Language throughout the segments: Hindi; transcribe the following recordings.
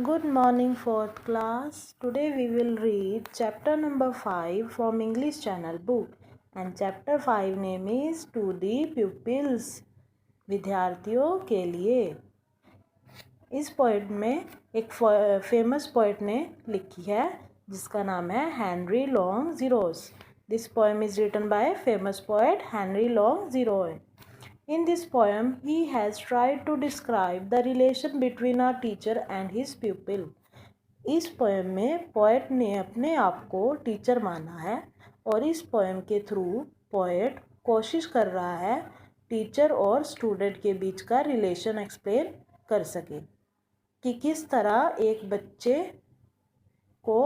Good morning, fourth class. Today we will read chapter number 5 from English channel book, and chapter 5 name is To the Pupils. विद्यार्थियों के लिए। इस पोएट में एक फेमस पोएट ने लिखी है जिसका नाम है Henry Long Zeros. This poem is written by famous poet Henry Long Zeros. In this poem, he has tried to describe the relation between a teacher and his pupil. इस पोएम में पोएट ने अपने आप को टीचर माना है और इस पोएम के थ्रू पोएट कोशिश कर रहा है टीचर और स्टूडेंट के बीच का रिलेशन एक्सप्लेन कर सके कि किस तरह एक बच्चे को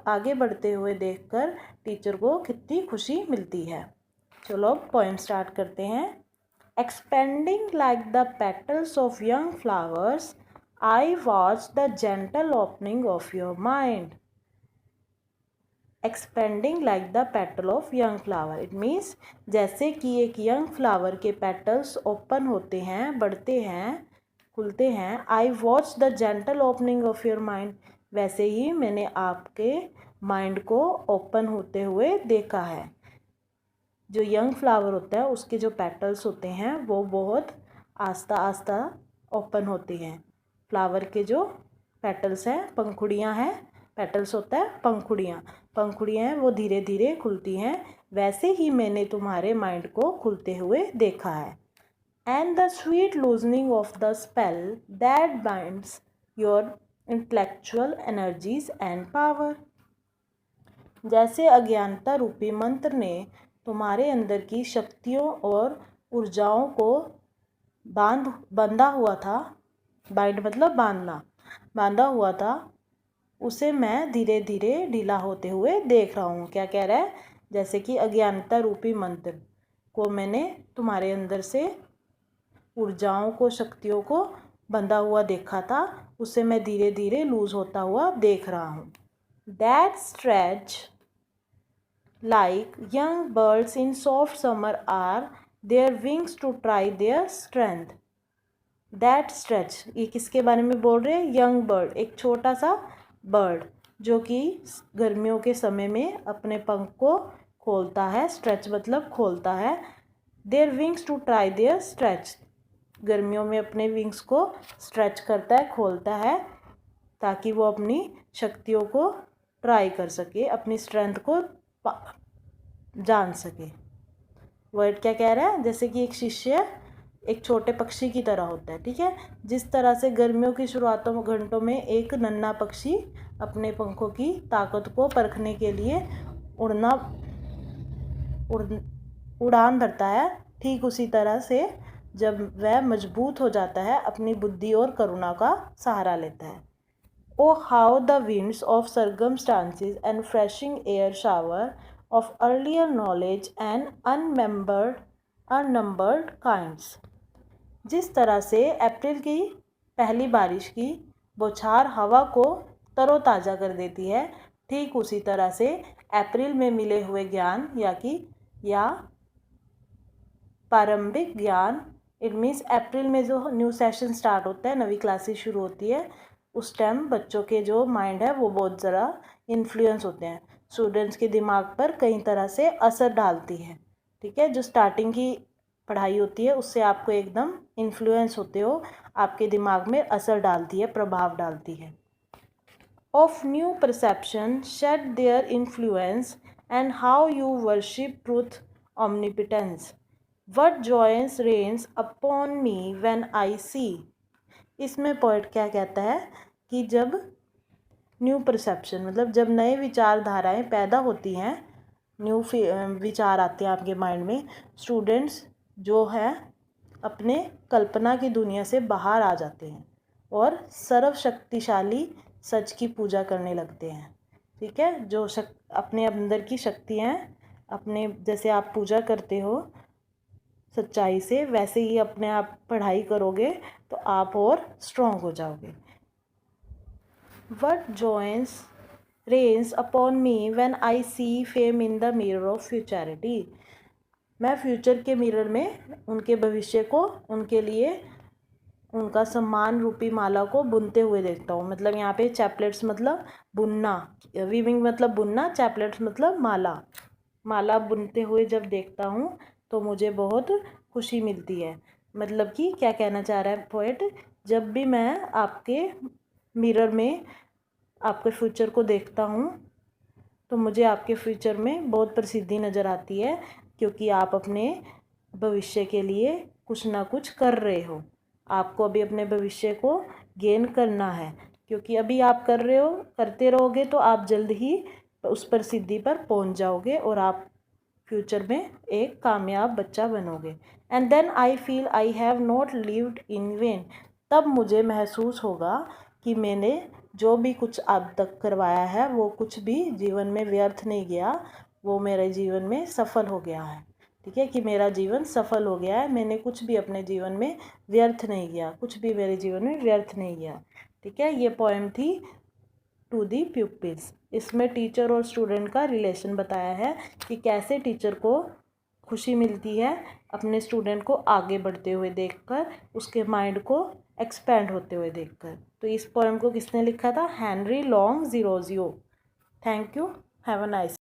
आगे बढ़ते हुए देखकर टीचर को कितनी खुशी मिलती है. चलो पोएम स्टार्ट करते हैं. Expanding like the petals of young flowers, I watch the gentle opening of your mind. Expanding like the petal of young flower. It means जैसे कि एक young flower के petals open होते हैं, बढ़ते हैं, खुलते हैं. I watch the gentle opening of your mind. वैसे ही मैंने आपके माइंड को ओपन होते हुए देखा है. जो यंग फ्लावर होता है उसके जो पेटल्स होते हैं वो बहुत आस्ता आस्ता ओपन होते हैं. फ्लावर के जो पेटल्स हैं, पंखुड़ियाँ हैं, पेटल्स होता है पंखुड़ियाँ हैं, वो धीरे धीरे खुलती हैं. वैसे ही मैंने तुम्हारे माइंड को खुलते हुए देखा है. And the sweet loosening of the spell that binds your intellectual energies and power. जैसे अज्ञानता रूपी मंत्र ने तुम्हारे अंदर की शक्तियों और ऊर्जाओं को बांधा हुआ था. बाइंड मतलब बांधा हुआ था. उसे मैं धीरे धीरे ढीला होते हुए देख रहा हूँ. क्या कह रहा है? जैसे कि अज्ञानता रूपी मंत्र को मैंने तुम्हारे अंदर से ऊर्जाओं को, शक्तियों को बंधा हुआ देखा था, उसे मैं धीरे धीरे लूज होता हुआ देख रहा हूँ. That stretch like young birds in soft summer are their wings to try their strength. That stretch, ये किसके बारे में बोल रहे हैं? यंग बर्ड, एक छोटा सा बर्ड जो कि गर्मियों के समय में अपने पंख को खोलता है. स्ट्रेच मतलब खोलता है. Their wings to try their stretch, गर्मियों में अपने विंग्स को स्ट्रेच करता है, खोलता है, ताकि वो अपनी शक्तियों को ट्राई कर सके, अपनी स्ट्रेंथ को जान सके. वर्ड क्या कह रहा है? जैसे कि एक शिष्य एक छोटे पक्षी की तरह होता है. ठीक है, जिस तरह से गर्मियों की शुरुआतों घंटों में एक नन्हा पक्षी अपने पंखों की ताकत को परखने के लिए उड़ान भरता है, ठीक उसी तरह से जब वह मजबूत हो जाता है अपनी बुद्धि और करुणा का सहारा लेता है. Oh, how the winds of circumstances and freshing air shower of earlier knowledge and unnumbered kinds. जिस तरह से अप्रैल की पहली बारिश की बौछार हवा को तरोताज़ा कर देती है, ठीक उसी तरह से अप्रैल में मिले हुए ज्ञान या प्रारंभिक ज्ञान. इट मीन्स अप्रैल में जो न्यू सेशन स्टार्ट होता है, नवी क्लासेस शुरू होती है, उस टाइम बच्चों के जो माइंड है वो बहुत ज़रा इन्फ्लुएंस होते हैं. स्टूडेंट्स के दिमाग पर कई तरह से असर डालती है. ठीक है, जो स्टार्टिंग की पढ़ाई होती है उससे आपको एकदम इन्फ्लुएंस होते हो, आपके दिमाग में असर डालती है, प्रभाव डालती है. Of new perception shed their influence and how you worship truth omnipotence. What joys rains upon me when I see. इसमें पोएट क्या कहता है कि जब न्यू परसेप्शन मतलब जब नए विचारधाराएं पैदा होती हैं, न्यू विचार आते हैं आपके माइंड में, स्टूडेंट्स जो है अपने कल्पना की दुनिया से बाहर आ जाते हैं और सर्वशक्तिशाली सच की पूजा करने लगते हैं. ठीक है, जो अपने अंदर की शक्ति हैं, अपने जैसे आप पूजा करते हो सच्चाई से, वैसे ही अपने आप पढ़ाई करोगे तो आप और स्ट्रॉन्ग हो जाओगे. What joys rains upon me when I see fame in the mirror of futurity. मैं फ्यूचर के मिरर में उनके भविष्य को, उनके लिए उनका सम्मान रूपी माला को बुनते हुए देखता हूँ। मतलब यहाँ पे चैपलेट्स मतलब बुनना, वीविंग मतलब बुनना, चैपलेट्स मतलब माला। माला बुनते हुए जब देखता हूँ तो मुझे बहुत खुशी मिलती है। मतलब कि क्या कहना चाह रहा है पोएट, जब भी मैं आपके मिरर में आपके फ्यूचर को देखता हूँ तो मुझे आपके फ्यूचर में बहुत प्रसिद्धि नज़र आती है, क्योंकि आप अपने भविष्य के लिए कुछ ना कुछ कर रहे हो। आपको अभी अपने भविष्य को गेन करना है, क्योंकि अभी आप कर रहे हो, करते रहोगे तो आप जल्द ही उस प्रसिद्धि पर पहुंच जाओगे और आप फ्यूचर में एक कामयाब बच्चा बनोगे। And then I feel I have not lived in vain. तब मुझे महसूस होगा कि मैंने जो भी कुछ अब तक करवाया है वो कुछ भी जीवन में व्यर्थ नहीं गया, वो मेरे जीवन में सफल हो गया है। ठीक है, कि मेरा जीवन सफल हो गया है, मैंने कुछ भी अपने जीवन में व्यर्थ नहीं किया, कुछ भी मेरे जीवन में व्यर्थ नहीं गया। ठीक है, ये पोएम थी टू दी प्यूपिल्स। इसमें टीचर और स्टूडेंट का रिलेशन बताया है कि कैसे टीचर को खुशी मिलती है अपने स्टूडेंट को आगे बढ़ते हुए देखकर, उसके माइंड को एक्सपेंड होते हुए देखकर। तो इस पोएम को किसने लिखा था? हेनरी लॉन्ग जीरोजियो। Thank you, have a nice